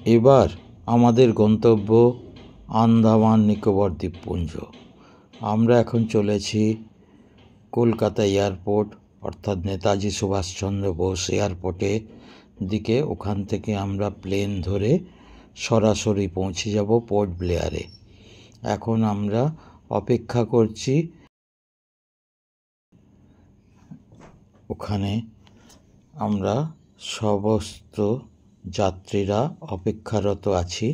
এবার আমাদের গন্তব্য আন্দামান নিকোবর দ্বীপপুঞ্জ। আমরা এখন চলেছি কলকাতা এয়ারপোর্ট অর্থাৎ নেতাজি সুভাষচন্দ্র বোস এয়ারপোর্টের দিকে। ওখান থেকে আমরা প্লেন ধরে সরাসরি পৌঁছে যাব পোর্ট ব্লেয়ারে। এখন আমরা অপেক্ষা করছি, ওখানে আমরা সমস্ত যাত্রীরা অপেক্ষারত আছি।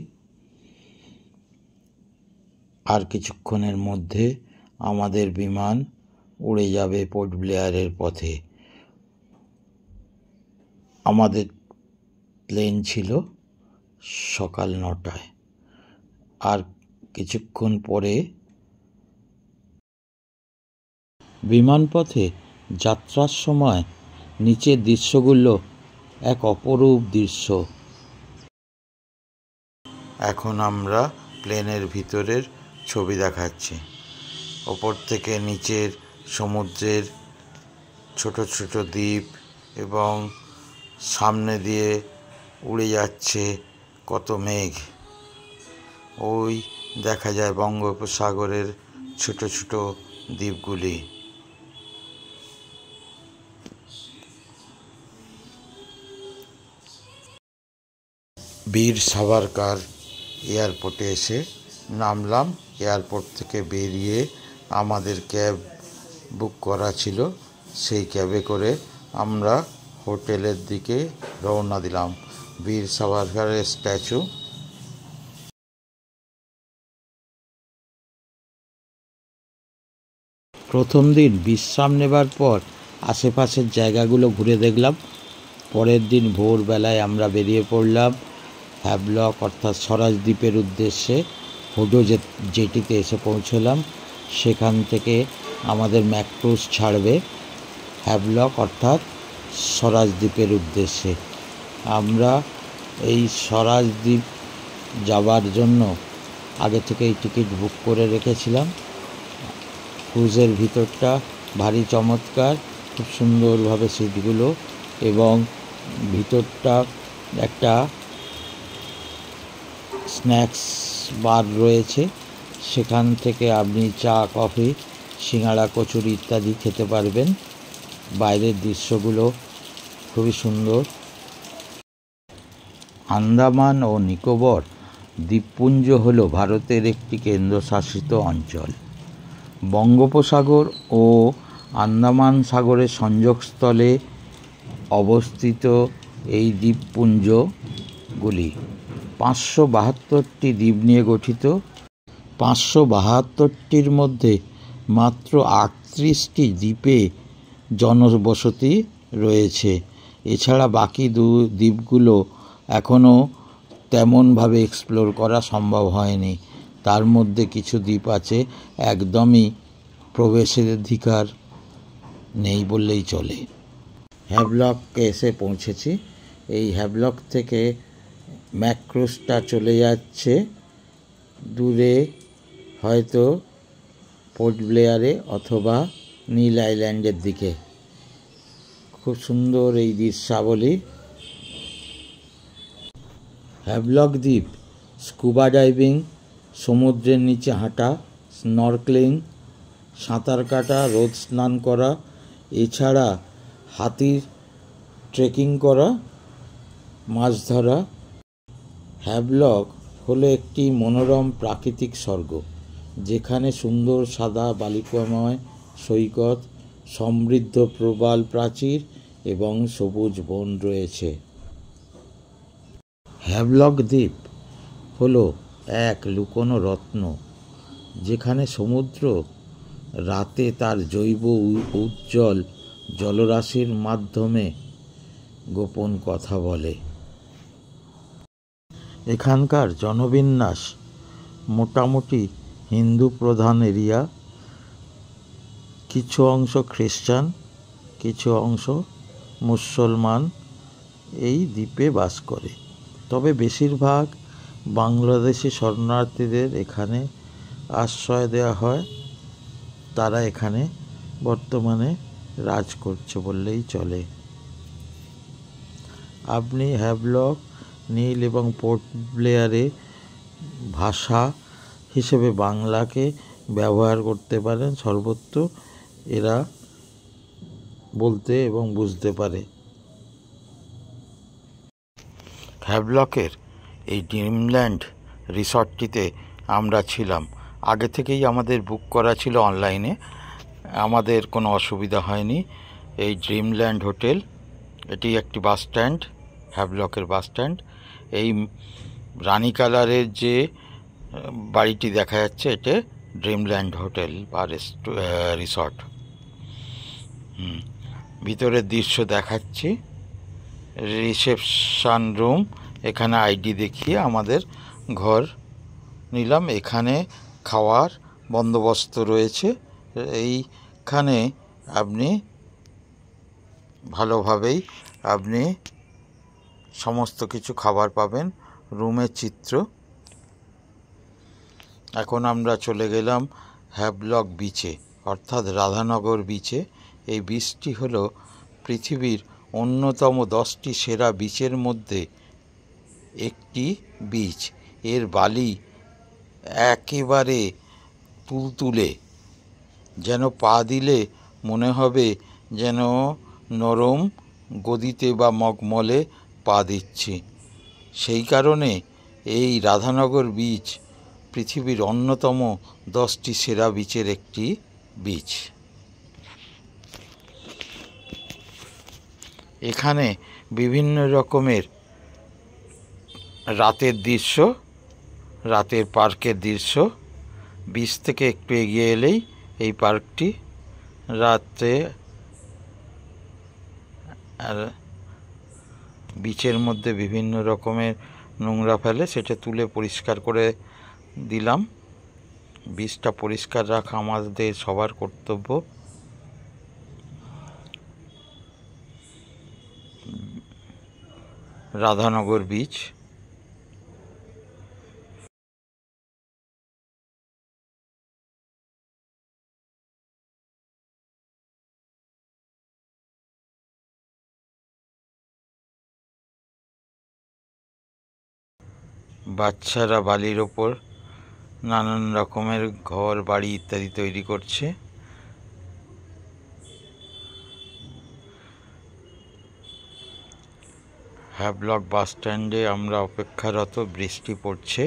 আর কিছুক্ষণের মধ্যে আমাদের বিমান উড়ে যাবে পোর্ট ব্লেয়ারের পথে। আমাদের প্লেন ছিল সকাল 9টায়। আর কিছুক্ষণ পরে বিমানপথে যাত্রার সময় নিচের দৃশ্যগুলো এক অপরূপ দৃশ্য। এখন আমরা প্লেনের ভিতরের ছবি দেখাচ্ছি। ওপর থেকে নিচের সমুদ্রের ছোট ছোট দ্বীপ এবং সামনে দিয়ে উড়ে যাচ্ছে কত মেঘ। ওই দেখা যায় বঙ্গোপসাগরের ছোট ছোট দ্বীপগুলি। বীর সাভারকার এয়ারপোর্টে এসে নামলাম। এয়ারপোর্ট থেকে বেরিয়ে আমাদের ক্যাব বুক করা ছিল, সেই ক্যাবে করে আমরা হোটেলের দিকে রওনা দিলাম। বীর সাভারকারের স্ট্যাচু। প্রথম দিন বিশ্রাম নেবার পর আশেপাশের জায়গাগুলো ঘুরে দেখলাম। পরের দিন ভোরবেলায় আমরা বেরিয়ে পড়লাম হ্যাভলক অর্থাৎ স্বরাজ দ্বীপের উদ্দেশ্যে। হুডো জেটিতে এসে পৌঁছলাম। সেখান থেকে আমাদের ম্যাক্রুজ ছাড়বে হ্যাভলক অর্থাৎ স্বরাজ দ্বীপের উদ্দেশ্যে। আমরা এই স্বরাজ দ্বীপ যাবার জন্য আগে থেকেই টিকিট বুক করে রেখেছিলাম। ক্রুজের ভিতরটা ভারী চমৎকার, খুব সুন্দরভাবে সিটগুলো, এবং ভিতরটা একটা স্ন্যাক্স বার রয়েছে। সেখান থেকে আপনি চা, কফি, সিঙাড়া, কচুরি ইত্যাদি খেতে পারবেন। বাইরের দৃশ্যগুলো খুবই সুন্দর। আন্দামান ও নিকোবর দ্বীপপুঞ্জ হল ভারতের একটি কেন্দ্রশাসিত অঞ্চল। বঙ্গোপসাগর ও আন্দামান সাগরের সংযোগস্থলে অবস্থিত এই দ্বীপপুঞ্জগুলি 572টি দ্বীপ নিয়ে গঠিত। 572টির মধ্যে মাত্র 38টি দ্বীপে জনবসতি রয়েছে। এছাড়া বাকি দ্বীপগুলো এখনও তেমনভাবে এক্সপ্লোর করা সম্ভব হয়নি। তার মধ্যে কিছু দ্বীপ আছে একদমই প্রবেশের অধিকার নেই বললেই চলে। হ্যাভলকে এসে পৌঁছেছি। এই হ্যাভলক থেকে ম্যাক্রুজটা চলে যাচ্ছে দূরে, হয়তো পোর্ট ব্লেয়ারে অথবা নীল আইল্যান্ডের দিকে। খুব সুন্দর এই দৃশ্যাবলী। হ্যাভলক দ্বীপ স্কুবা ডাইভিং, সমুদ্রের নিচে হাঁটা, স্নরকেলিং, সাঁতার কাটা, রোদ স্নান করা, এছাড়া হাতির ট্রেকিং করা, মাছ ধরা। হ্যাভলক হলো একটি মনোরম প্রাকৃতিক স্বর্গ, যেখানে সুন্দর সাদা বালিকাময় সৈকত, সমৃদ্ধ প্রবাল প্রাচীর এবং সবুজ বন রয়েছে। হ্যাভলক দ্বীপ হলো এক লুকোনো রত্ন, যেখানে সমুদ্র রাতে তার জৈব উজ্জ্বল জলরাশির মাধ্যমে গোপন কথা বলে। এখানকার জনবিন্যাস মোটামুটি হিন্দু প্রধান এরিয়া। কিছু অংশ খ্রিস্টান, কিছু অংশ মুসলমান এই দ্বীপে বাস করে। তবে বেশিরভাগ বাংলাদেশি শরণার্থীদের এখানে আশ্রয় দেওয়া হয়। তারা এখানে বর্তমানে রাজ করছে বললেই চলে। আপনি হ্যাভলক নীল এবং পোর্ট ব্লেয়ারে ভাষা হিসেবে বাংলাকে ব্যবহার করতে পারেন সর্বত্র। এরা বলতে এবং বুঝতে পারে। হ্যাভলকের এই ড্রিমল্যান্ড রিসর্টটিতে আমরা ছিলাম। আগে থেকেই আমাদের বুক করা ছিল অনলাইনে, আমাদের কোনো অসুবিধা হয়নি। এই ড্রিমল্যান্ড হোটেল, এটি একটি বাস স্ট্যান্ড, হ্যাভলকের বাস স্ট্যান্ড। এই রানী কালারের যে বাড়িটি দেখা যাচ্ছে, এটা ড্রিমল্যান্ড হোটেল বা রিসর্ট। ভিতরের দৃশ্য দেখাচ্ছি। রিসেপশন রুম, এখানে আইডি দেখিয়ে আমাদের ঘর নিলাম। এখানে খাওয়ার বন্দোবস্ত রয়েছে। এইখানে আপনি ভালোভাবেই আপনি সমস্ত কিছু খাবার পাবেন। রুমের চিত্র। এখন আমরা চলে গেলাম হ্যাভলক বিচে, অর্থাৎ রাধানগর বিচে। এই বিচটি হলো পৃথিবীর অন্যতম 10টি সেরা বিচের মধ্যে একটি বিচ। এর বালি একেবারে তুলতুলে, যেন পা দিলে মনে হবে যেন নরম গদিতে বা মগমলে পা দিচ্ছি। সেই কারণে এই রাধানগর বিচ পৃথিবীর অন্যতম 10টি সেরা বিচের একটি বিচ। এখানে বিভিন্ন রকমের রাতের দৃশ্য, রাতের পার্কের দৃশ্য। বিচ থেকে একটু এগিয়ে এলেই এই পার্কটি। রাতে আর বিচের মধ্যে বিভিন্ন রকমের নোংরা ফেলে, সেটা তুলে পরিষ্কার করে দিলাম। বিচটা পরিষ্কার রাখা আমাদের সবার কর্তব্য। রাধানগর বিচ। বাচ্চারা বালির ওপর নানান রকমের ঘর বাড়ি ইত্যাদি তৈরি করছে। হ্যাভলক বাস স্ট্যান্ডে আমরা অপেক্ষারত। বৃষ্টি পড়ছে।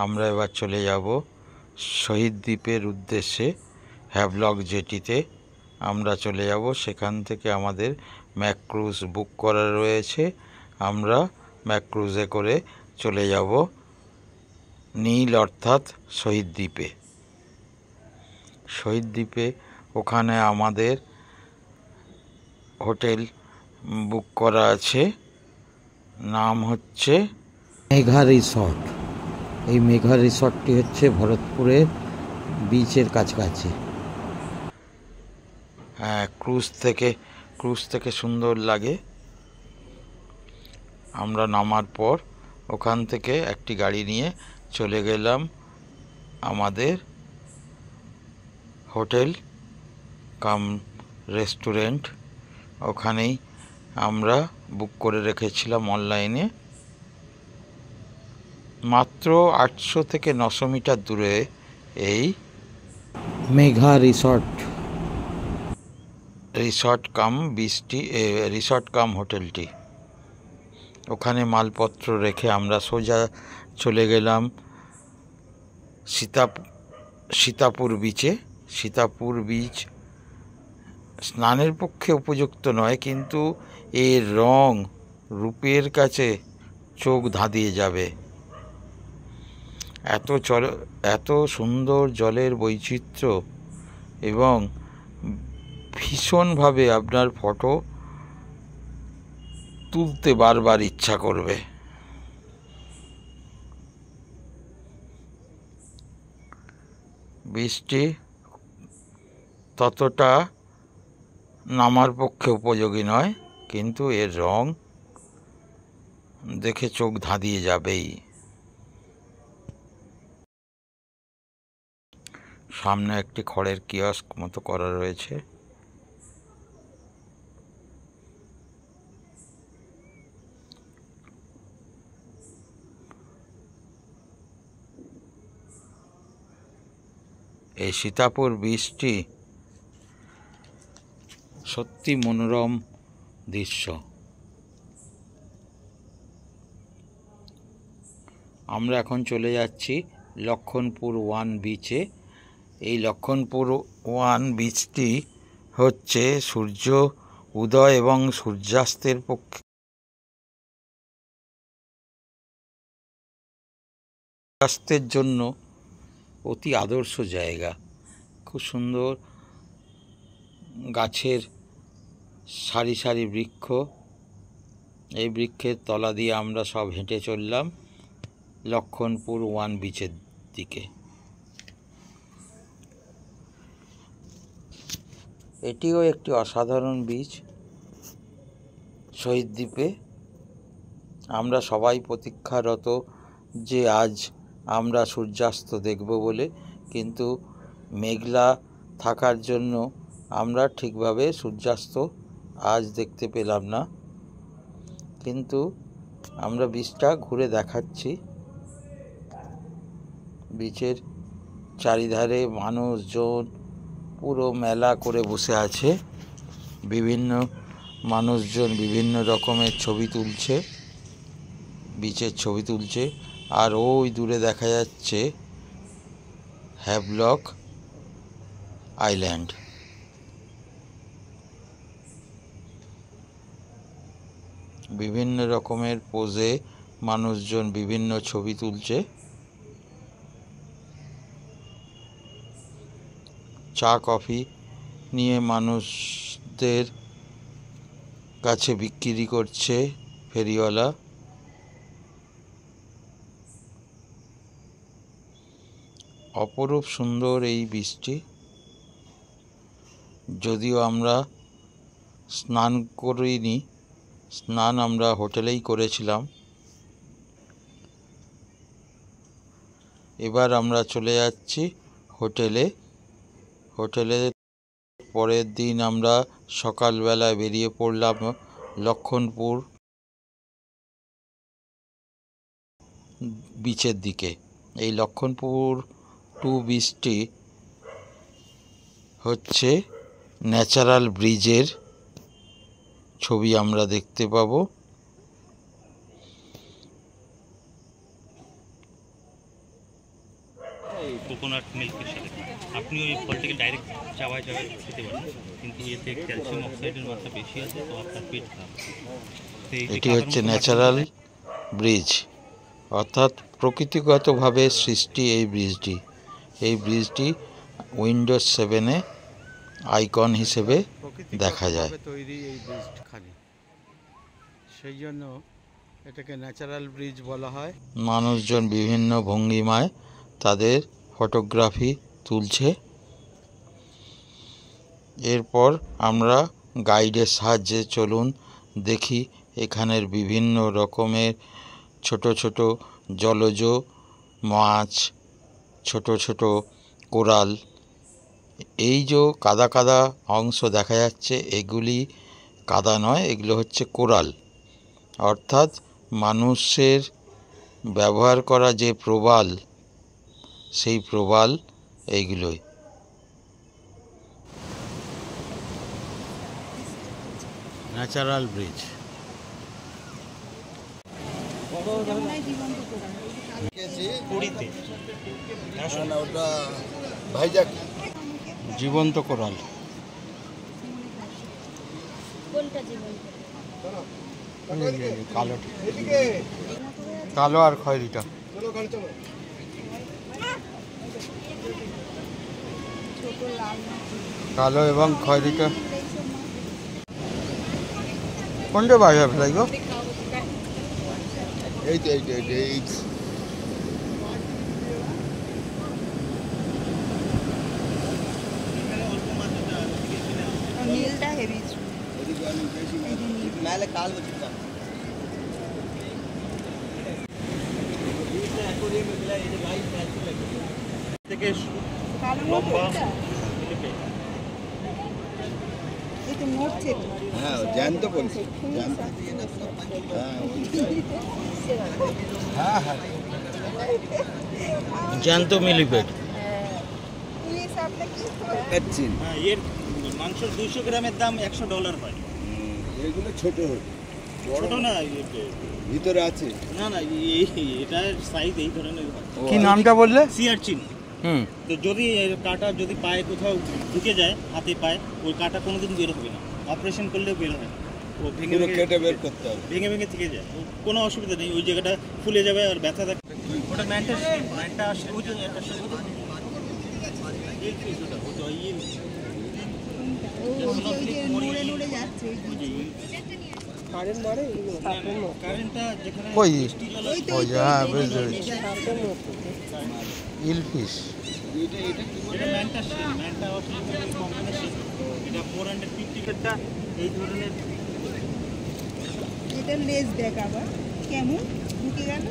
আমরা এবার চলে যাব শহীদ দ্বীপের উদ্দেশ্যে। হ্যাভলক জেটিতে আমরা চলে যাব। সেখান থেকে আমাদের ম্যাক্রুজ বুক করা রয়েছে। আমরা ম্যাক্রুজে করে চলে যাব নীল, অর্থাৎ শহীদ দ্বীপে। শহীদ দ্বীপে ওখানে আমাদের হোটেল বুক করা আছে, নাম হচ্ছে মেঘা রিসর্ট। এই মেঘা রিসর্টটি হচ্ছে ভরতপুরের বিচের কাছাকাছি। হ্যাঁ, ক্রুজ থেকে সুন্দর লাগে। আমরা নামার পর ওখান থেকে একটি গাড়ি নিয়ে চলে গেলাম আমাদের হোটেল কাম রেস্টুরেন্ট। ওখানেই আমরা বুক করে রেখেছিলাম অনলাইনে। মাত্র 800 থেকে 900 মিটার দূরে এই মেঘা রিসর্ট কাম হোটেলটি। ওখানে মালপত্র রেখে আমরা সোজা চলে গেলাম সীতাপুর বিচে। সীতাপুর বিচ স্নানের পক্ষে উপযুক্ত নয়, কিন্তু এর রং রূপের কাছে চোখ ধাঁধিয়ে যাবে। এত সুন্দর জলের বৈচিত্র্য এবং ভীষণভাবে আপনার ফটো তুলতে বারবার ইচ্ছা করবে। বৃষ্টি ততটা নামার পক্ষে উপযোগী নয়, কিন্তু এর রং দেখে চোখ ধাঁধিয়ে যাবেই। সামনে একটি খড়ের কিয়স্ক মতো করা রয়েছে। এই সীতাপুর বীচটি সত্যি মনোরম দৃশ্য। আমরা এখন চলে যাচ্ছি লক্ষণপুর 1 বিচে। এই লক্ষণপুর 1 বিচটি হচ্ছে সূর্য উদয় এবং সূর্যাস্তের পক্ষে সূর্যাস্তের জন্য অতি আদর্শ জায়গা। খুব সুন্দর গাছের সারি সারি বৃক্ষ। এই বৃক্ষের তলা দিয়ে আমরা সব হেঁটে চললাম লক্ষণপুর 1 বিচের দিকে। এটিও একটি অসাধারণ বিচ শহীদ দ্বীপে। আমরা সবাই প্রতীক্ষারত যে আজ আমরা সূর্যাস্ত দেখব বলে, কিন্তু মেঘলা থাকার জন্য আমরা ঠিকভাবে সূর্যাস্ত আজ দেখতে পেলাম না। কিন্তু আমরা বিচটা ঘুরে দেখাচ্ছি। বিচের চারিধারে মানুষজন পুরো মেলা করে বসে আছে। বিভিন্ন মানুষজন বিভিন্ন রকমের ছবি তুলছে, বিচের ছবি তুলছে। আর ওই দূরে দেখা যাচ্ছে হ্যাভলক আইল্যান্ড। বিভিন্ন রকমের পোজে মানুষজন বিভিন্ন ছবি তুলছে। চা কফি নিয়ে মানুষদের কাছে বিক্রি করছে ফেরিওয়ালা। অপরূপ সুন্দর এই বীচটি। যদিও আমরা স্নান করিনি, স্নান আমরা হোটেলেই করেছিলাম। এবার আমরা চলে যাচ্ছি হোটেলে। পরের দিন আমরা সকালবেলায় বেরিয়ে পড়লাম লক্ষণপুর বিচের দিকে। এই লক্ষণপুর 2 বিচটি হচ্ছে ন্যাচারাল ব্রিজের ছবি আমরা দেখতে পাবো। কোকোনাট মিল্কের সাথে আপনি ওই ফলটাকে ডাইরেক্ট চাবায় খেতে পারেন, কিন্তু এতে ক্যালসিয়াম অক্সাইডের মাত্রা বেশি আছে, তো আপনার পেট খারাপ। এটি হচ্ছে ন্যাচারাল ব্রিজ, অর্থাৎ প্রকৃতিগতভাবে সৃষ্টি এই ব্রিজটি। এই ব্রিজটি উইন্ডোজ 7-এ আইকন হিসেবে দেখা যায়। তৈরি এই ব্রিজখানি, সেই জন্য এটাকে ন্যাচারাল ব্রিজ বলা হয়। মানুষজন বিভিন্ন ভঙ্গিমায় তাদের ফটোগ্রাফি তুলছে। এরপর আমরা গাইডের সাহায্যে চলুন দেখি এখানের বিভিন্ন রকমের ছোট ছোট জলজ মাছ, ছোট ছোট কোরাল। এই যে কাদা কাদা অংশ দেখা যাচ্ছে, এগুলি কাদা নয়, এগুলো হচ্ছে কোরাল। অর্থাৎ মানুষের ব্যবহার করা যে প্রবাল, সেই প্রবাল এইগুলোই। Natural bridge. জীবন্ত কোরাল। কালো আর খয়েরিটা। কালো এবং খয়েরিটা কোনটা বাজা ফেলাই গো? এই নীলটা হেভি মেলে কাল বলছিলাম থেকে লম্বা হ্যাঁ জ্যান্ত বলছি, জ্যান্ত মিলিপেড। পেটচিন হ্যাঁ, এর মাংস 200 গ্রামের দাম $100 হয়। এগুলো ছোট ছোট না, ভিতরে আছে। না না, এটার সাইজ এই ধরনের হয়। কি নামটা বললে? সিয়ারচিন। হুম। তো যদি এর কাঁটা যদি পায়ে কোথাও ঢুকে যায়, হাতে পায়ে, ওই কাঁটা কোনোদিন বের হবে না, অপারেশন করলেও বের হয় না। ও ভেঙে পুরো ভেঙে কেটে বের করতে হবে। ভেঙে ভেঙে থেকে যায়, কোনো অসুবিধা নেই, ওই জায়গাটা ফুলে যাবে আর ব্যথা থাকবে। ওটা ম্যানটা আসে, ওই যে একটা কারেন্টটা যেখানে ওই ওই যে, হ্যাঁ বুঝতে পেরেছি, ইলফিশ। এটা ম্যানটা কোম্পানির শেপ, এটা 450 এই ধরনের। এটা লেজ দেখ আবার কেমন ঢুকে গেল।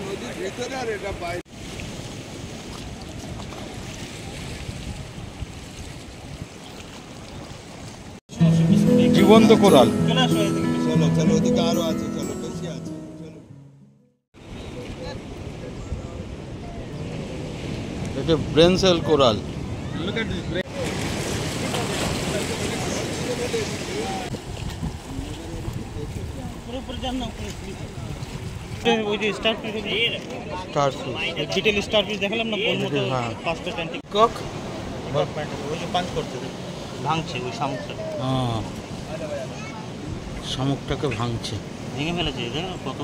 নদীর ভিতরে আর এটা বাইরে। জীবন্ত কোরাল। চলে আসো এদিকে। চলো চলো, ওদিকে আরো আছে, চলো বেশি আছে, চলো। এটা ব্রেনসেল কোরাল। পুরোপুরি যান না, ওই যে star piece, starfish. Detail star piece দেখালাম না, বল মতো হ্যাঁ। 5টা ট্যান্টিক কক। ওই যে পাঞ্চ করছে, ভাঙছে ওই শামুকটা, হ্যাঁ, শামুকটাকে ভাঙছে। ভেঙে ফেলেছে। দেখো কত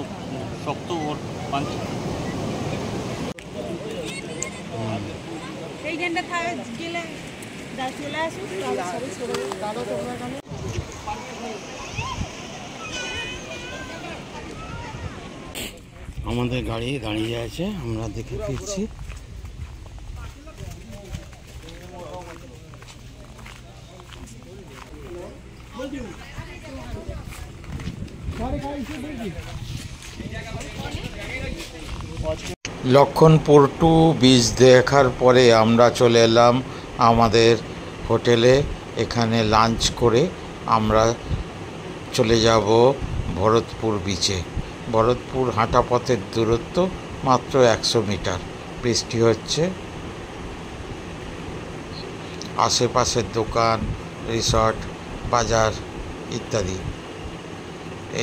শক্ত ওর পাঞ্চ। এইখানটা গেলে চলে আসুন তাহলে সবাই দাদা তোমরা কেন। আমাদের গাড়ি দাঁড়িয়ে আছে, আমরা দেখে ফিরছি। লক্ষণপুর টু বীচ দেখার পরে আমরা চলে এলাম আমাদের হোটেলে। এখানে লাঞ্চ করে আমরা চলে যাব ভরতপুর বিচে। ভরতপুর হাঁটা পথের দূরত্ব মাত্র 100 মিটার। বৃষ্টি হচ্ছে, আশেপাশের দোকান, রিসর্ট, বাজার ইত্যাদি।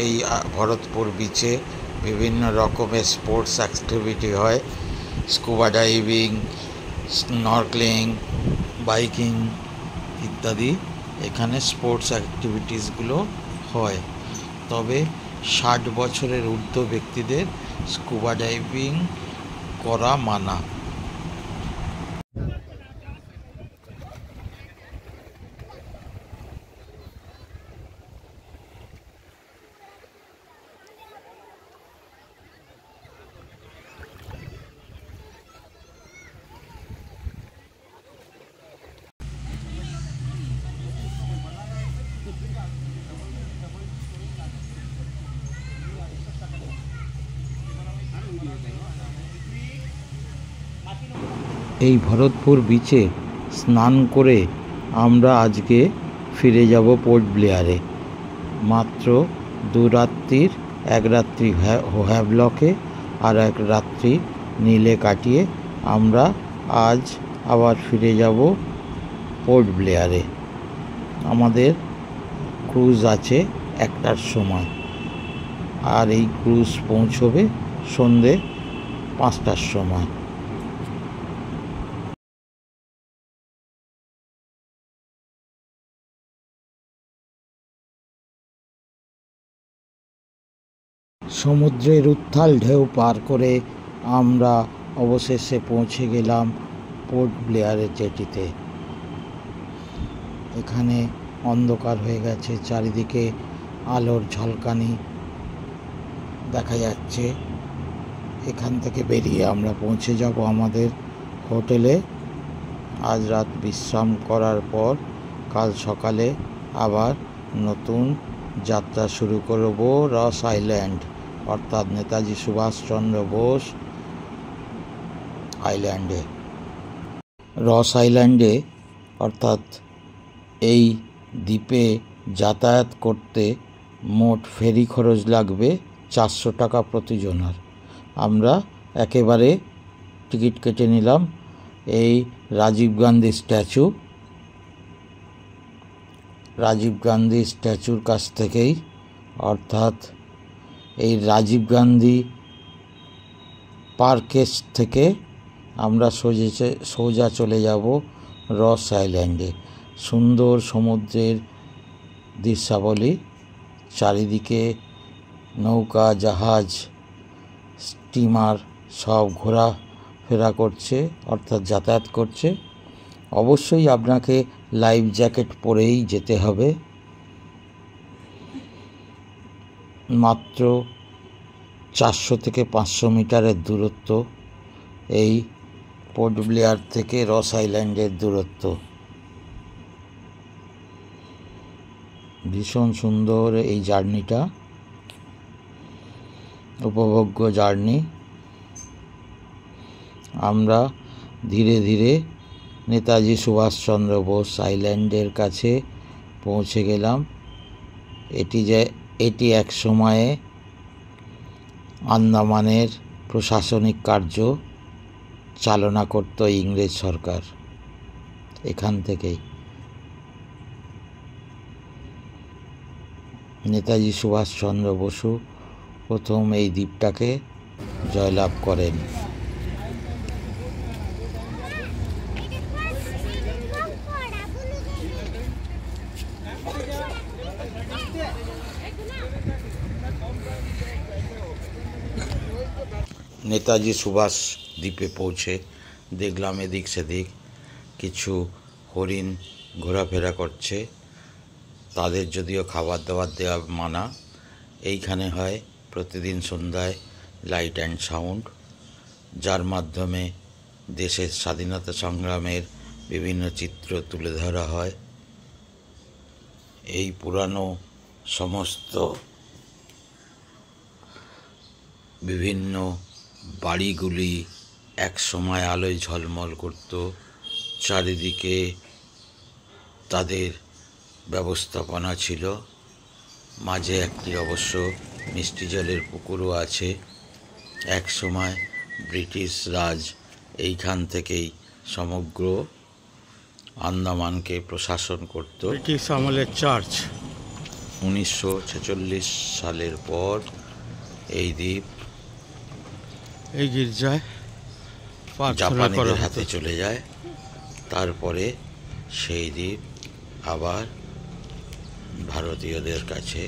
এই ভরতপুর বিচে বিভিন্ন রকমের স্পোর্টস অ্যাক্টিভিটি হয়, স্কুবা ডাইভিং, স্নরকেলিং, বাইকিং ইত্যাদি। এখানে স্পোর্টস অ্যাক্টিভিটিসগুলো হয়, তবে 60 বছরের ঊর্ধ্ব ব্যক্তিদের স্কুবা ডাইভিং করা মানা। এই ভরতপুর বিচে স্নান করে আমরা আজকে ফিরে যাব পোর্ট ব্লেয়ারে। মাত্র 2 রাত্রির, 1 রাত্রি হ্যাভলকে আর 1 রাত্রি নীলে কাটিয়ে আমরা আজ আবার ফিরে যাব পোর্ট ব্লেয়ারে। আমাদের ক্রুজ আছে 1টার সময়, আর এই ক্রুজ পৌঁছবে সন্ধে 5টার সময়। সমুদ্রের উত্তাল ঢেউ পার করে আমরা অবশেষে পৌঁছে গেলাম পোর্ট ব্লেয়ারের জেটিতে। এখানে অন্ধকার হয়ে গেছে, চারিদিকে আলোর ঝলকানি দেখা যাচ্ছে। এখান থেকে বেরিয়ে আমরা পৌঁছে যাব আমাদের হোটেলে। আজ রাত বিশ্রাম করার পর কাল সকালে আবার নতুন যাত্রা শুরু করব রস আইল্যান্ড, অর্থাৎ নেতাজি সুভাষচন্দ্র বোস আইল্যান্ডে। রস আইল্যান্ডে অর্থাৎ এই দ্বীপে যাতায়াত করতে মোট ফেরি খরচ লাগবে 400 টাকা প্রতিজনার। আমরা একেবারে টিকিট কেটে নিলাম এই রাজীব গান্ধী স্ট্যাচুর কাছ থেকেই, অর্থাৎ এই রাজীব গান্ধী পার্কের থেকে আমরা সোজা চলে যাব রস আইল্যান্ডে। সুন্দর সমুদ্রের দৃশ্যাবলী, চারিদিকে নৌকা, জাহাজ, স্টিমার সব ঘোরাফেরা করছে, অর্থাৎ যাতায়াত করছে। অবশ্যই আপনাকে লাইফ জ্যাকেট পরেই যেতে হবে। মাত্র 400 থেকে 500 মিটারের দূরত্ব এই পোর্ট ব্লেয়ার থেকে রস আইল্যান্ডের দূরত্ব। ভীষণ সুন্দর এই জার্নিটা, উপভোগ্য জার্নি। আমরা ধীরে ধীরে নেতাজি সুভাষচন্দ্র বোস আইল্যান্ডের কাছে পৌঁছে গেলাম। এটি এক সময়ে আন্দামানের প্রশাসনিক কার্য চালনা করত ইংরেজ সরকার। এখান থেকেই নেতাজি সুভাষচন্দ্র বসু প্রথম এই দ্বীপটাকে জয়লাভ করেন। নেতাজি সুভাষ দ্বীপে পৌঁছে দেখলাম এদিক সেদিক কিছু হরিণ ঘোরাফেরা করছে। তাদের যদিও খাবার দাবার দেওয়া মানা। এইখানে হয় প্রতিদিন সন্ধ্যায় লাইট অ্যান্ড সাউন্ড, যার মাধ্যমে দেশের স্বাধীনতা সংগ্রামের বিভিন্ন চিত্র তুলে ধরা হয়। এই পুরানো সমস্ত বিভিন্ন বাড়িগুলি এক সময় আলোয় ঝলমল করত। চারিদিকে তাদের ব্যবস্থাপনা ছিল। মাঝে একটি অবশ্য মিষ্টি জলের পুকুরও আছে। এক সময় ব্রিটিশ রাজ এইখান থেকেই সমগ্র আন্দামানকে প্রশাসন করত। ব্রিটিশ আমলের চার্চ। 1946 সালের পর এই দ্বীপ এই গির্জায় জাপানিদের হাতে চলে যায়। তারপরে সেই দ্বীপ আবার ভারতীয়দের কাছে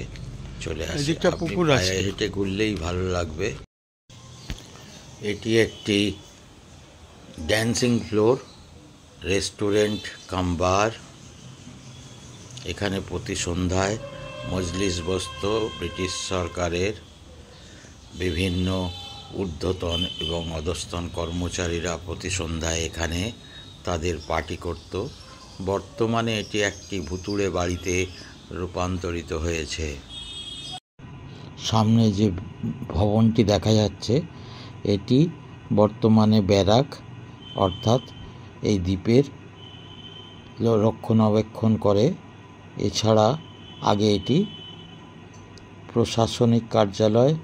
চলে আসে। পুকুর আছে, হেঁটে ঘুরলেই ভালো লাগবে। এটি একটি ড্যান্সিং ফ্লোর, রেস্টুরেন্ট কাম বার। এখানে প্রতি সন্ধ্যায় মজলিস বসত। ব্রিটিশ সরকারের বিভিন্ন ঊর্ধ্বতন এবং অধস্তন কর্মচারীরা প্রতি সন্ধ্যায় এখানে তাদের পার্টি করত। বর্তমানে এটি একটি ভুতুড়ে বাড়িতে রূপান্তরিত হয়েছে। সামনে যে ভবনটি দেখা যাচ্ছে এটি বর্তমানে ব্যারাক, অর্থাৎ এই দ্বীপের রক্ষণাবেক্ষণ করে। এছাড়া আগে এটি প্রশাসনিক কার্যালয়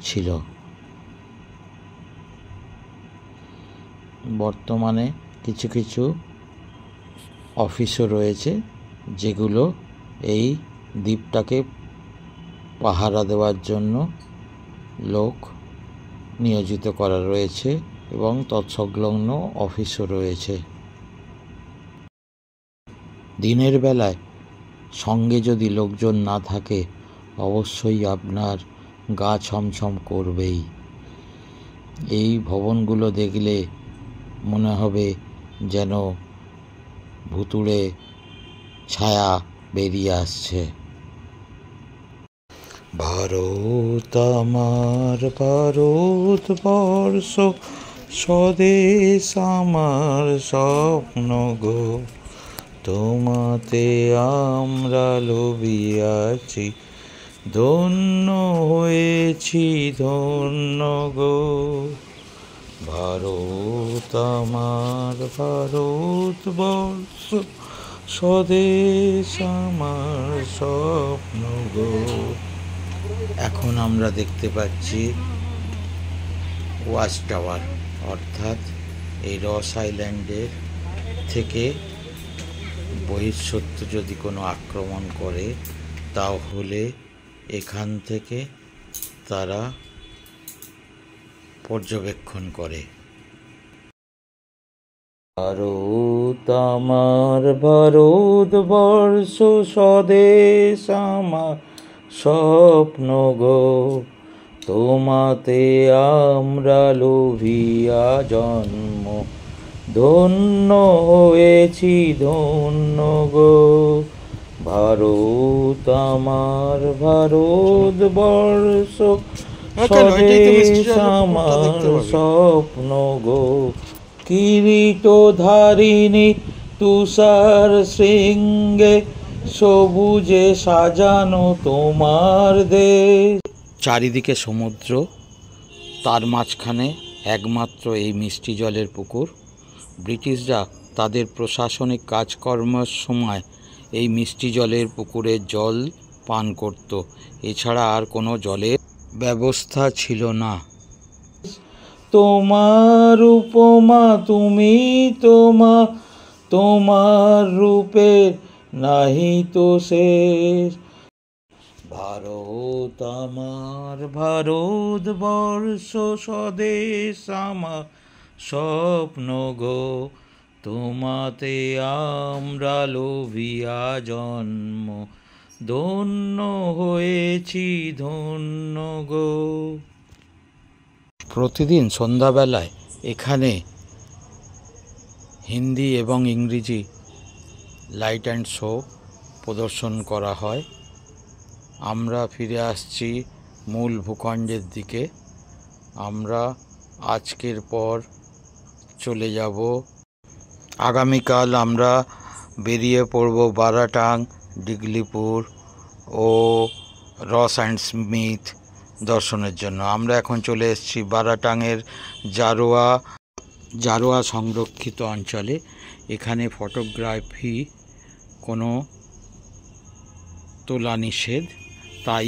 ছিল। বর্তমানে কিছু কিছু অফিসও রয়েছে, যেগুলো এই দ্বীপটাকে পাহারা দেওয়ার জন্য লোক নিয়োজিত করা রয়েছে এবং তৎসংলগ্ন অফিসও রয়েছে। দিনের বেলায় সঙ্গে যদি লোকজন না থাকে, অবশ্যই আপনার গা ছমছম করবেই। এই ভবনগুলো দেখলে মনে হবে যেন ভুতুড়ে ছায়া বেরিয়ে আসছে। ভারত আমার ভারতবর্ষ, স্বদেশ আমার স্বপ্ন গো, তোমাতে আমরা লোভিয়াছি, ধন্য হয়েছি ধন্য গো। ভারত আমার ভারতবর্ষ, স্বদেশ আমার স্বপ্ন গো। এখন আমরা দেখতে পাচ্ছি ওয়াচ টাওয়ার, অর্থাৎ এই রস আইল্যান্ডের থেকে বহিঃশত্রু যদি কোনো আক্রমণ করে, তাহলে এখান থেকে তারা পর্যবেক্ষণ করে। ভারত আমার ভারতবর্ষ, স্বদেশ আমার স্বপ্ন গো, তোমাতে আমরা লোভিয়া জন্ম, ধন্য হয়েছি ধন্য গো। ভারত আমার ভারতবর্ষ, স্বদেশ আমার স্বপ্ন গো। কিরীট ধারিণী তুষার শৃঙ্গে, সবুজে সাজানো তোমার দেশ। চারিদিকে সমুদ্র, তার মাঝখানে একমাত্র এই মিষ্টি জলের পুকুর। ব্রিটিশরা তাদের প্রশাসনিক কাজকর্মের সময় এই মিষ্টি জলের পুকুরের জল পান করত, এছাড়া আর কোনো জলের ব্যবস্থা ছিল না। তোমার উপমা তুমি তোমার রূপের নাহি তো শেষ। ভারত আমার ভারতবর্ষ, স্বদেশ আমার স্বপ্ন গো, তোমাতে আমরা লোভিয়া জন্ম, ধন্য হয়েছি ধন্য গো। প্রতিদিন সন্ধ্যাবেলায় এখানে হিন্দি এবং ইংরেজি লাইট অ্যান্ড শো প্রদর্শন করা হয়। আমরা ফিরে আসছি মূল ভূখণ্ডের দিকে। আমরা আজকের পর চলে যাব, আগামীকাল আমরা বেরিয়ে পড়ব বারাটাং, ডিগলিপুর ও রস অ্যান্ড স্মিথ দর্শনের জন্য। আমরা এখন চলে এসেছি বারাটাংয়ের জারোয়া সংরক্ষিত অঞ্চলে। এখানে ফটোগ্রাফি কোনো তোলা নিষেধ, তাই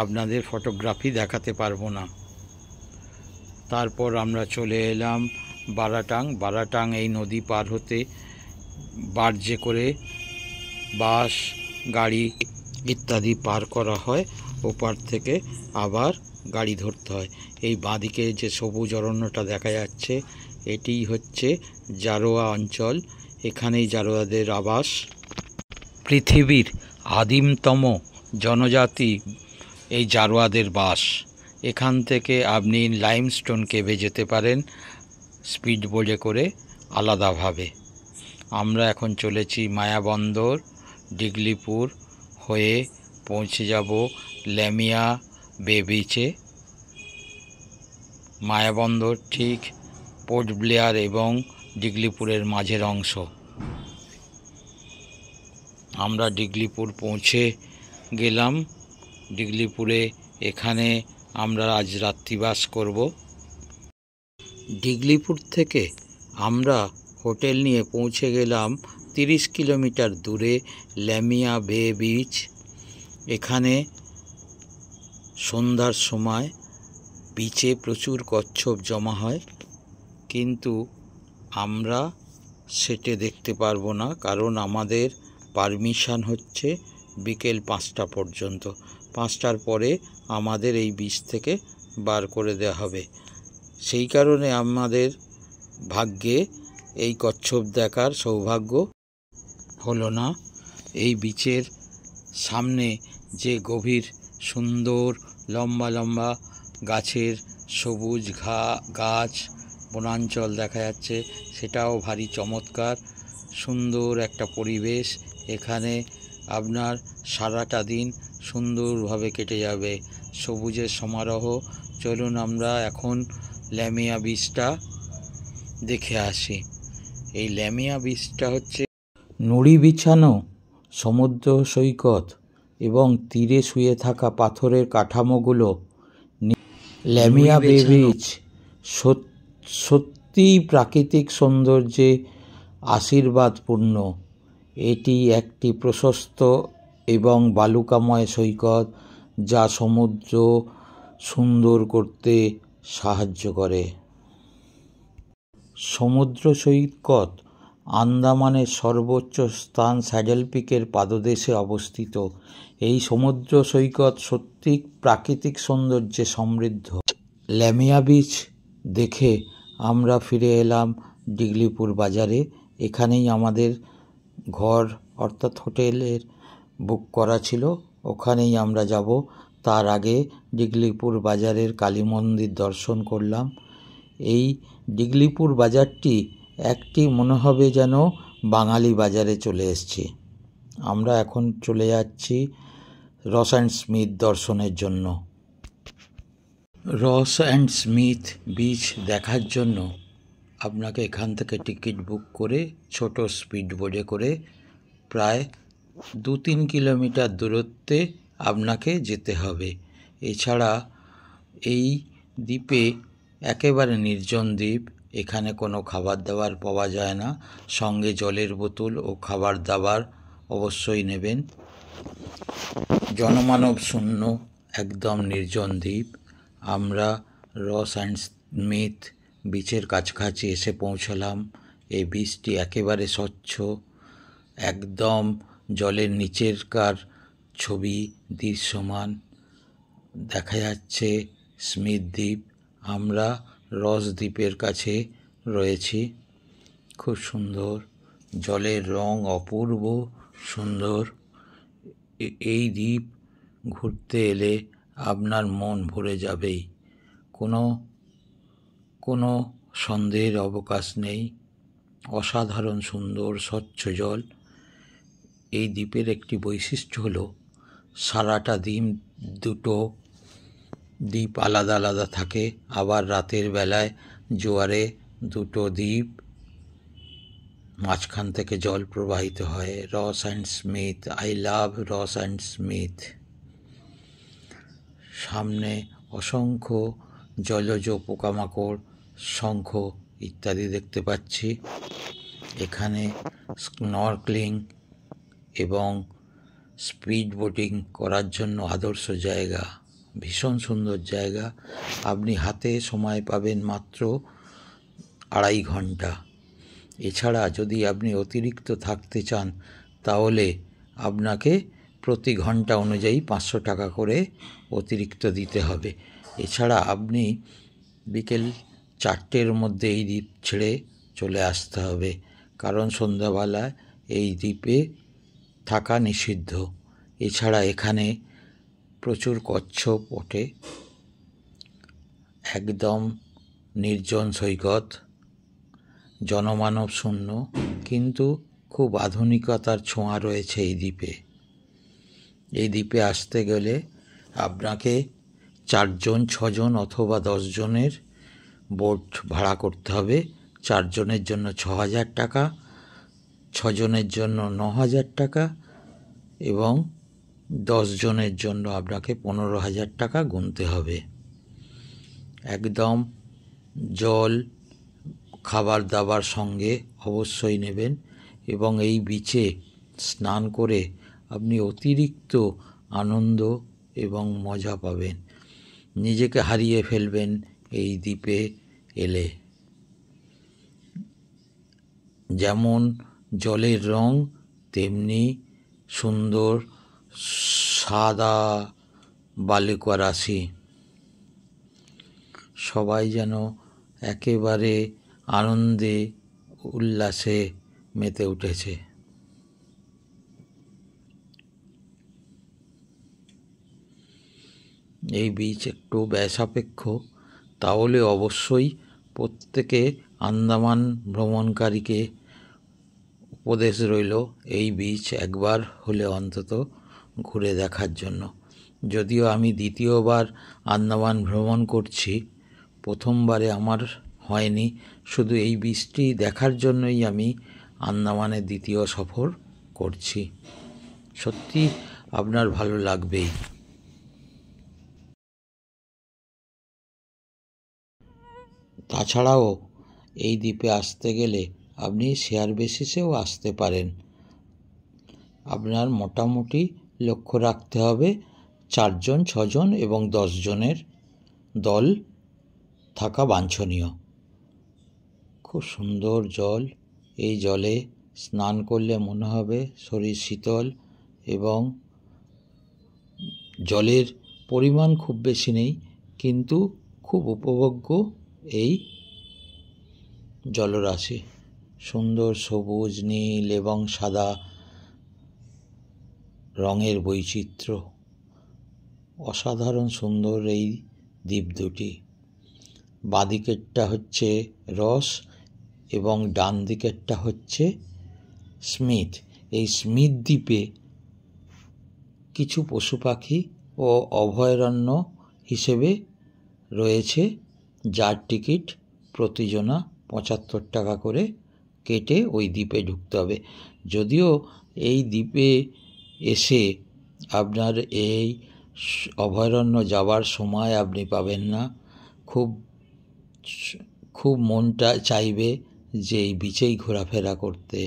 আপনাদের ফটোগ্রাফি দেখাতে পারবো না। তারপর আমরা চলে এলাম বারাটাং। এই নদী পার হতে বার্জে করে বাস, গাড়ি ইত্যাদি পার করা হয়, ওপার থেকে আবার গাড়ি ধরতে হয়। এই বাঁদিকে যে সবুজ অরণ্যটা দেখা যাচ্ছে, এটিই হচ্ছে জারোয়া অঞ্চল। এখানেই জারোয়াদের আবাস। পৃথিবীর আদিমতম জনজাতি এই জারোয়াদের বাস। এখান থেকে আপনি লাইমস্টোন কেভে যেতে পারেন স্পিড বোটে করে আলাদাভাবে। আমরা এখন চলেছি মায়াবন্দর, ডিগলিপুর হয়ে পৌঁছে যাব ল্যামিয়া বে বিচে। মায়াবন্দর ঠিক পোর্ট ব্লেয়ার এবং ডিগলিপুরের মাঝের অংশ। আমরা ডিগলিপুর পৌঁছে গেলাম। ডিগলিপুরে এখানে আমরা আজ রাত্রিবাস করব। ডিগলিপুর থেকে আমরা হোটেল নিয়ে পৌঁছে গেলাম 30 কিলোমিটার দূরে ল্যামিয়া বে বিচ। এখানে সন্ধ্যার সময় বিচে প্রচুর কচ্ছপ জমা হয়, কিন্তু আমরা সেটে দেখতে পারবো না, কারণ আমাদের পারমিশন হচ্ছে বিকেল 5টা পর্যন্ত। 5টার পরে আমাদের এই বিচ থেকে বার করে দেওয়া হবে। সেই কারণে আমাদের ভাগ্যে এই কচ্ছপ দেখার সৌভাগ্য হলো না। এই বিচের সামনে যে গভীর সুন্দর লম্বা লম্বা গাছের সবুজ গাছ বনাঞ্চল দেখা যাচ্ছে, সেটাও ভারী চমৎকার। সুন্দর একটা পরিবেশ। এখানে আপনার সারাটা দিন সুন্দরভাবে কেটে যাবে, সবুজের সমারোহ। চলুন আমরা এখন ল্যামিয়া বিচটা দেখে আসি। এই ল্যামিয়া বিচটা হচ্ছে নুড়ি বিছানো সমুদ্র সৈকত এবং তীরে শুয়ে থাকা পাথরের কাঠামোগুলো। ল্যামিয়া বে বিচ সত্যিই প্রাকৃতিক সৌন্দর্যে আশীর্বাদপূর্ণ। এটি একটি প্রশস্ত এবং বালুকাময় সৈকত, যা সমুদ্র সুন্দর করতে সাহায্য করে। সমুদ্র সৈকত আন্দামানের সর্বোচ্চ স্থান স্যাডেল পিকের পাদদেশে অবস্থিত। এই সমুদ্র সৈকত সত্যি প্রাকৃতিক সৌন্দর্যে সমৃদ্ধ। ল্যামিয়া বিচ দেখে আমরা ফিরে এলাম ডিগলিপুর বাজারে। এখানেই আমাদের ঘর অর্থাৎ হোটেলের বুক করা ছিল, ওখানেই আমরা যাব। তার আগে ডিগলিপুর বাজারের কালী মন্দির দর্শন করলাম। এই ডিগলিপুর বাজারটি একটি মনে হবে যেন বাঙালি বাজারে চলে এসেছি। আমরা এখন চলে যাচ্ছি রস অ্যান্ড স্মিথ দর্শনের জন্য। রস অ্যান্ড স্মিথ বিচ দেখার জন্য আপনাকে এখান থেকে টিকিট বুক করে ছোট স্পিড বোটে করে প্রায় 2-3 কিলোমিটার দূরত্বে আপনাকে যেতে হবে। এছাড়া এই দ্বীপে একেবারে নির্জন দ্বীপ, এখানে কোনো খাবার দাবার পাওয়া যায় না। সঙ্গে জলের বোতল ও খাবার দাবার অবশ্যই নেবেন। জনমানব শূন্য একদম নির্জন দ্বীপ। আমরা রস অ্যান্ড স্মিথ বিচের কাছাকাছি এসে পৌঁছালাম। এই বিচটি একেবারে স্বচ্ছ, একদম জলের নিচেরকার ছবি দৃশ্যমান দেখা যাচ্ছে স্মিথ দ্বীপ। আমরা রস দ্বীপের কাছে রয়েছি। খুব সুন্দর, জলের রং অপূর্ব সুন্দর। এই দ্বীপ ঘুরতে এলে আপনার মন ভরে যাবেই, কোনো সন্দেহের অবকাশ নেই। অসাধারণ সুন্দর স্বচ্ছ জল। এই দ্বীপের একটি বৈশিষ্ট্য হলো সারাটা দিন দুটো দ্বীপ আলাদা আলাদা থাকে, আবার রাতের বেলায় জোয়ারে দুটো দ্বীপ মাঝখান থেকে জল প্রবাহিত হয়। রস অ্যান্ড স্মিথ, আই লাভ রস অ্যান্ড স্মিথ। সামনে অসংখ্য জলজ পোকামাকড়, শঙ্খ ইত্যাদি দেখতে পাচ্ছি। এখানে স্নরকেলিং এবং স্পিড বোটিং করার জন্য আদর্শ জায়গা, ভীষণ সুন্দর জায়গা। আপনি হাতে সময় পাবেন মাত্র 2.5 ঘন্টা। এছাড়া যদি আপনি অতিরিক্ত থাকতে চান তাহলে আপনাকে প্রতি ঘন্টা অনুযায়ী 500 টাকা করে অতিরিক্ত দিতে হবে। এছাড়া আপনি বিকেল 4টের মধ্যে এই দ্বীপ ছেড়ে চলে আসতে হবে, কারণ সন্ধ্যাবেলায় এই দ্বীপে থাকা নিষিদ্ধ। এছাড়া এখানে প্রচুর কচ্ছপ ওঠে। একদম নির্জন সৈকত, জনমানব শূন্য, কিন্তু খুব আধুনিকতার ছোঁয়া রয়েছে এই দ্বীপে। এই দ্বীপে আসতে গেলে আপনাকে 4 জন, 6 জন অথবা 10 জনের বোট ভাড়া করতে হবে। 4 জনের জন্য 6,000 টাকা, 6 জনের জন্য 9,000 টাকা এবং 10 জনের জন্য আপনাকে 15,000 টাকা গুনতে হবে। একদম জল খাবার দাবার সঙ্গে অবশ্যই নেবেন এবং এই বিচে স্নান করে আপনি অতিরিক্ত আনন্দ এবং মজা পাবেন, নিজেকে হারিয়ে ফেলবেন এই দ্বীপে এলে। যেমন জলের রং তেমনি সুন্দর সাদা বালুকা রাশি। সবাই যেন একেবারে আনন্দে উল্লাসে মেতে উঠেছে। এই বীচ একটু ব্যয়সাপেক্ষ, তাহলে অবশ্যই প্রত্যেকে আন্দামান ভ্রমণকারীকে উপদেশ রইল এই বীচ একবার হলে অন্তত ঘুরে দেখার জন্য। যদিও আমি দ্বিতীয়বার আন্দামান ভ্রমণ করছি, প্রথমবারে আমার হয়নি, শুধু এই বীচটি দেখার জন্যই আমি আন্দামানের দ্বিতীয় সফর করছি। সত্যি আপনার ভালো লাগবেই। তাছাড়াও এই দ্বীপে আসতে গেলে আপনি শেয়ার বেসিসেও আসতে পারেন। আপনার মোটামুটি লক্ষ্য রাখতে হবে 4 জন, 6 জন এবং 10 জনের দল থাকা বাঞ্ছনীয়। খুব সুন্দর জল, এই জলে স্নান করলে মনে হবে শরীর শীতল এবং জলের পরিমাণ খুব বেশি নেই, কিন্তু খুব উপভোগ্য এই জলরাশি। সুন্দর সবুজ, নীল এবং সাদা রঙের বৈচিত্র্য, অসাধারণ সুন্দর এই দ্বীপ দুটি। বাঁদিকেরটা হচ্ছে রস এবং ডান দিকেরটা হচ্ছে স্মিথ। এই স্মিথ দ্বীপে কিছু পশু পাখি ও অভয়ারণ্য হিসেবে রয়েছে, যার টিকিট প্রতিজনা 75 টাকা করে কেটে ওই দ্বীপে ঢুকতে হবে। যদিও এই দ্বীপে এসে আপনার এই অভয়ারণ্য যাবার সময় আপনি পাবেন না, খুব মনটা চাইবে যে এই বিচেই ঘোরাফেরা করতে।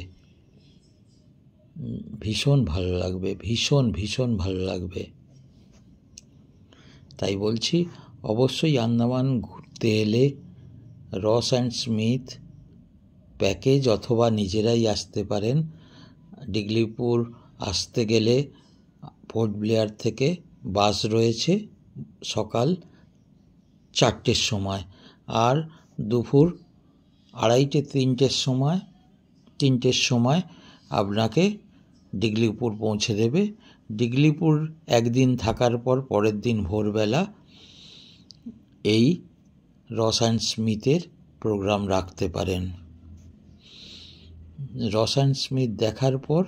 ভীষণ ভালো লাগবে, ভীষণ ভালো লাগবে। তাই বলছি, অবশ্যই আন্দামান ঘুরতে এলে রস অ্যান্ড স্মিথ প্যাকেজ অথবা নিজেরাই আসতে পারেন। ডিগলিপুর আসতে গেলে পোর্ট ব্লেয়ার থেকে বাস রয়েছে সকাল 4টের সময়, আর দুপুর 2:30-3টের সময় আপনাকে ডিগলিপুর পৌঁছে দেবে। ডিগলিপুর একদিন থাকার পর পরের দিন ভোরবেলা এই রস অ্যান্ড স্মিথের প্রোগ্রাম রাখতে পারেন। রস অ্যান্ড স্মিথ দেখার পর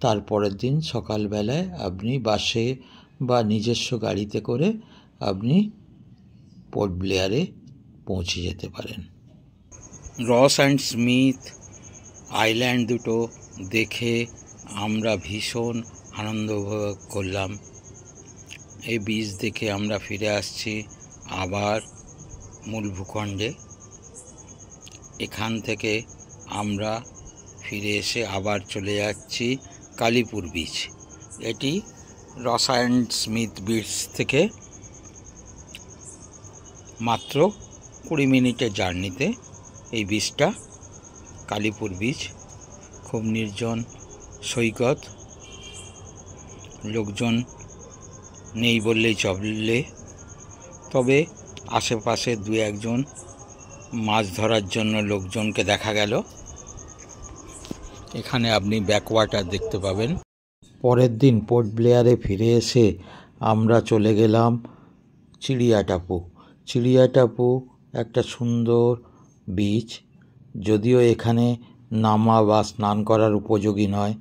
তারপরের দিন সকালবেলায় আপনি বাসে বা নিজস্ব গাড়িতে করে আপনি পোর্ট ব্লেয়ারে পৌঁছে যেতে পারেন। রস অ্যান্ড স্মিথ আইল্যান্ড দুটো দেখে আমরা ভীষণ আনন্দ উপভোগ করলাম। এই বীচ দেখে আমরা ফিরে আসছি আবার মূল ভূখণ্ডে। এখান থেকে আমরা ফিরে এসে আবার চলে যাচ্ছি কালীপুর বিচ। এটি রস অ্যান্ড স্মিথ বিচ থেকে মাত্র 20 মিনিটের জার্নিতে এই বিচটা কালীপুর বিচ। খুব নির্জন সৈকত, লোকজন নেই বললেই চলে, তবে আশেপাশে 2-1 জন মাছ ধরার জন্য লোকজনকে দেখা গেল। এখানে আপনি ব্যাকওয়াটার দেখতে পাবেন। পরের দিন পোর্ট ব্লেয়ারে ফিরে এসে আমরা চলে গেলাম চিড়িয়াটাপু। চিড়িয়াটাপু একটা সুন্দর বিচ, যদিও এখানে নামা বা স্নান করার উপযোগী নয়।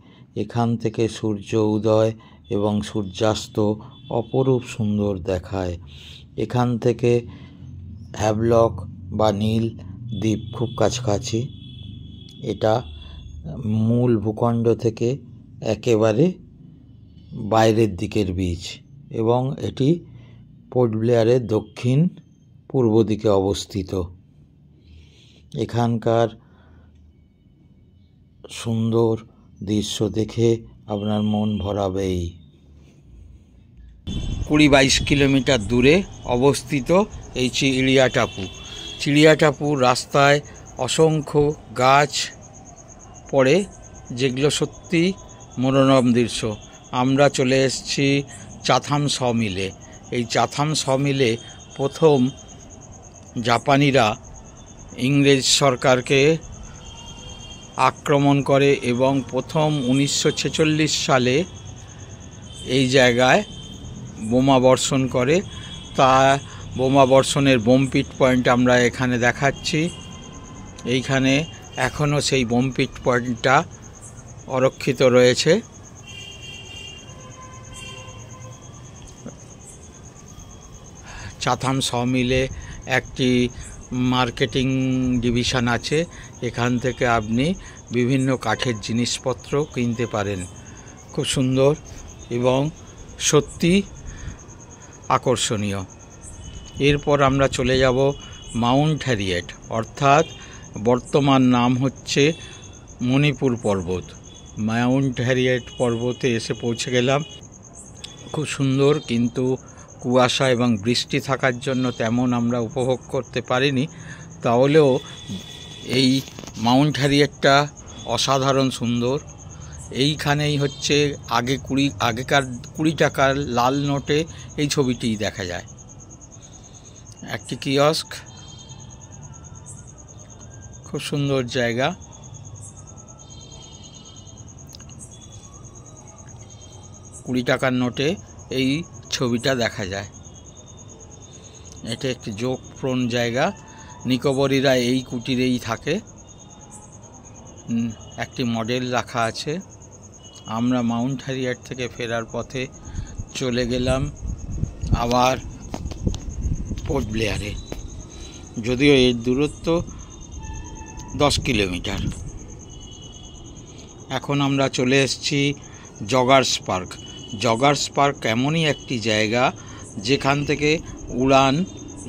এখান থেকে সূর্য উদয় এবং সূর্যাস্ত অপরূপ সুন্দর দেখায়। এখান থেকে হ্যাভলক বা নীল দ্বীপ খুব কাছাকাছি। এটা মূল ভূখণ্ড থেকে একেবারে বাইরের দিকের বিচ এবং এটি পোর্ট ব্লেয়ারের দক্ষিণ পূর্ব দিকে অবস্থিত। এখানকার সুন্দর দৃশ্য দেখে আপনার মন ভরাবেই। 20-22 কিলোমিটার দূরে অবস্থিত এই চিড়িয়া টাপু। চিড়িয়া টাপুর রাস্তায় অসংখ্য গাছ পড়ে, যেগুলো সত্যি মনোরম দৃশ্য। আমরা চলে এসেছি চাথাম সমিলে। এই চাথাম সমিলে প্রথম জাপানিরা ইংরেজ সরকারকে আক্রমণ করে এবং প্রথম 1946 সালে এই জায়গায় বোমা বর্ষণ করে। তা বোমা বর্ষণের বোমপিট পয়েন্ট আমরা এখানে দেখাচ্ছি। এইখানে এখনও সেই বোমপিট পয়েন্টটা অরক্ষিত রয়েছে। চাথাম সমিলে একটি মার্কেটিং ডিভিশন আছে। এখান থেকে আপনি বিভিন্ন কাঠের জিনিসপত্র কিনতে পারেন। খুব সুন্দর এবং সত্যি আকর্ষণীয়। এরপর আমরা চলে যাব মাউন্ট হ্যারিয়েট, অর্থাৎ বর্তমান নাম হচ্ছে মণিপুর পর্বত। মাউন্ট হ্যারিয়েট পর্বতে এসে পৌঁছে গেলাম। খুব সুন্দর, কিন্তু কুয়াশা এবং বৃষ্টি থাকার জন্য তেমন আমরা উপভোগ করতে পারিনি। তাহলেও এই মাউন্ট হ্যারিয়েটটা অসাধারণ সুন্দর। এইখানেই হচ্ছে আগেকার 20 টাকার লাল নোটে এই ছবিটিই দেখা যায়। একটি কিয়স্ক, খুব সুন্দর জায়গা। টাকার নোটে এই ছবিটা দেখা যায়। এটা একটি যোগপ্রণ জায়গা। নিকোবরীরা এই কুটিরেই থাকে। একটি মডেল রাখা আছে। আমরা মাউন্ট হ্যারিয়েট থেকে ফেরার পথে চলে গেলাম আবার পোর্ট ব্লেয়ারে, যদিও এর দূরত্ব 10 কিলোমিটার। এখন আমরা চলে এসেছি জগার্স পার্ক। জগার্স পার্ক এমনই একটি জায়গা যেখান থেকে উড়ান,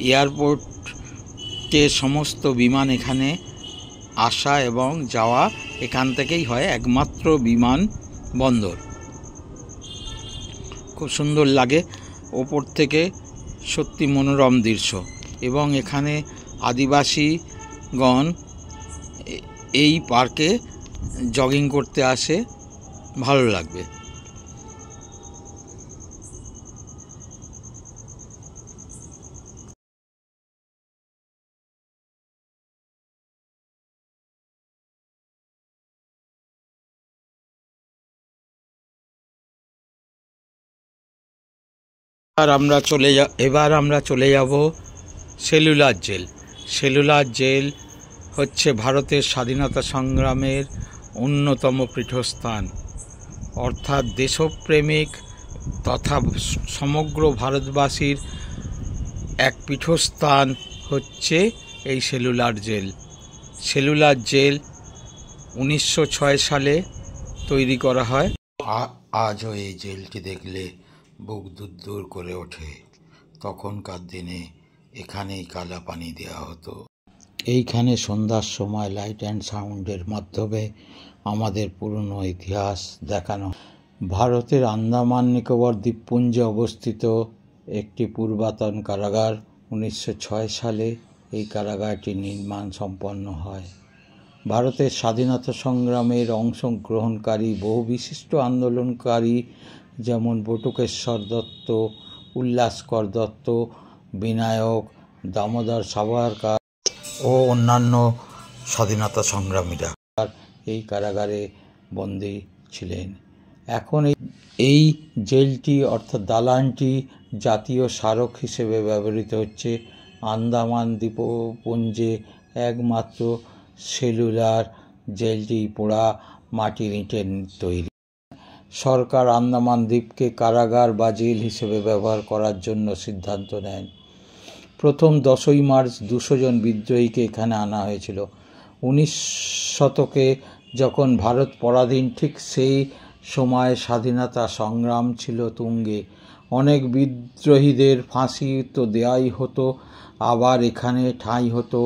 এয়ারপোর্টে সমস্ত বিমান এখানে আসা এবং যাওয়া এখান থেকেই হয়, একমাত্র বিমান বন্দর। খুব সুন্দর লাগে ওপর থেকে, সত্যি মনোরম দৃশ্য। এবং এখানে আদিবাসীগণ এই পার্কে জগিং করতে আসে, ভালো লাগবে। এবার আমরা চলে যাব সেলুলার জেল। সেলুলার জেল হচ্ছে ভারতের স্বাধীনতা সংগ্রামের অন্যতম পীঠস্থান, অর্থাৎ দেশপ্রেমিক তথা সমগ্র ভারতবাসীর এক পীঠস্থান হচ্ছে এই সেলুলার জেল। সেলুলার জেল 1906 সালে তৈরি করা হয়। আজও এই জেলটি দেখলে বুক দুরদুর করে ওঠে। তখনকার দিনে এখানেই কালা পানি দেওয়া হতো। এইখানে সন্ধ্যার সময় লাইট অ্যান্ড সাউন্ডের মাধ্যমে আমাদের পুরনো ইতিহাস দেখানো। ভারতের আন্দামান নিকোবর দ্বীপপুঞ্জে অবস্থিত একটি পুরাতন কারাগার। 1906 সালে এই কারাগারটি নির্মাণ সম্পন্ন হয়। ভারতের স্বাধীনতা সংগ্রামের অংশগ্রহণকারী বহু বিশিষ্ট আন্দোলনকারী যেমন বটুকেশ্বর দত্ত, উল্লাসকর দত্ত, বিনায়ক দামোদর সাভারকার ও অন্যান্য স্বাধীনতা সংগ্রামীরা এই কারাগারে বন্দী ছিলেন। এখন এই জেলটি অর্থাৎ দালানটি জাতীয় স্মারক হিসেবে ব্যবহৃত হচ্ছে। আন্দামান দ্বীপপুঞ্জে একমাত্র সেলুলার জেলটি পোড়া মাটির ইটের তৈরি। সরকার আন্দামান দ্বীপকে কারাগার বা জেল হিসেবে ব্যবহার করার জন্য সিদ্ধান্ত নেন। প্রথম 10ই মার্চ 200 জন বিদ্রোহীকে এখানে আনা হয়েছিল। 19 শতকে যখন ভারত পরাধীন, ঠিক সেই সময় স্বাধীনতা সংগ্রাম ছিল তুঙ্গে। অনেক বিদ্রোহীদের ফাঁসি তো দেওয়াই হতো, আবার এখানে ঠাঁই হতো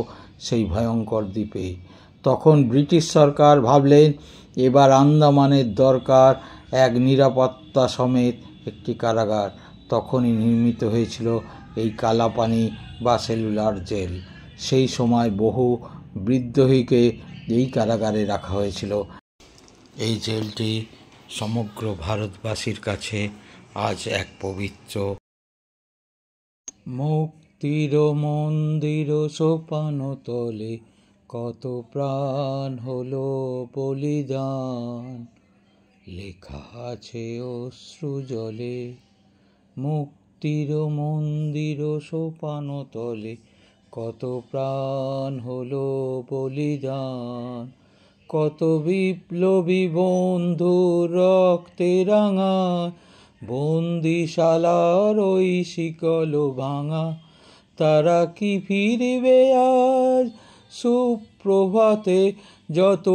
সেই ভয়ঙ্কর দ্বীপে। তখন ব্রিটিশ সরকার ভাবলেন এবার আন্দামানের দরকার এক নিরাপত্তা সমেত একটি কারাগার। তখনই নির্মিত হয়েছিল এই কালাপানি বা সেলুলার জেল। সেই সময় বহু বিদ্রোহীকে এই কারাগারে রাখা হয়েছিল। এই জেলটি সমগ্র ভারতবাসীর কাছে আজ এক পবিত্র। মুক্তির মন্দির সোপান তলে কত প্রাণ হলো বলিদান, লেখা আছে অশ্রু জলে। মুক্তির মন্দির সোপান তলে কত প্রাণ হলো বলিদান, কত বিপ্লবী বন্ধু রক্তে রাঙা, বন্দিশালার ওই শিকল ভাঙা। তারা কি ফিরবে আজ সুপ্রভাতে, যত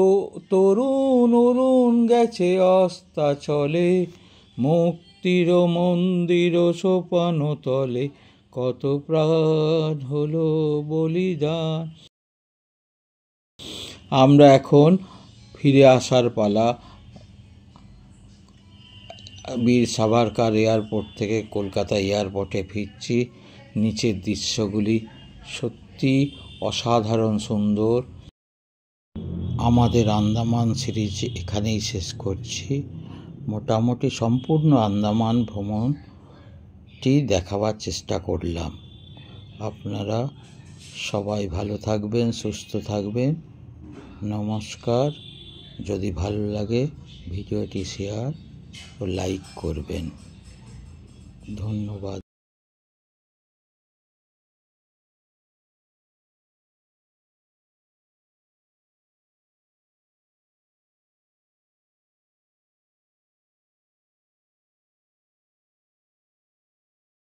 তরুণ অরুণ গেছে অস্তাচলে। মুক্তির মন্দির সোপান তলে কত প্রাণ হলো বলিদান। আমরা এখন ফিরে আসার পালা। বীর সাভারকার এয়ারপোর্ট থেকে কলকাতা এয়ারপোর্টে ফিরছি। নিচের দৃশ্যগুলি সত্যি অসাধারণ সুন্দর। আমাদের আন্দামান সিরিজ এখানেই শেষ করছি। মোটামুটি সম্পূর্ণ আন্দামান ভ্রমণটি দেখাবার চেষ্টা করলাম। আপনারা সবাই ভালো থাকবেন, সুস্থ থাকবেন। নমস্কার। যদি ভালো লাগে ভিডিওটি শেয়ার ও লাইক করবেন। ধন্যবাদ।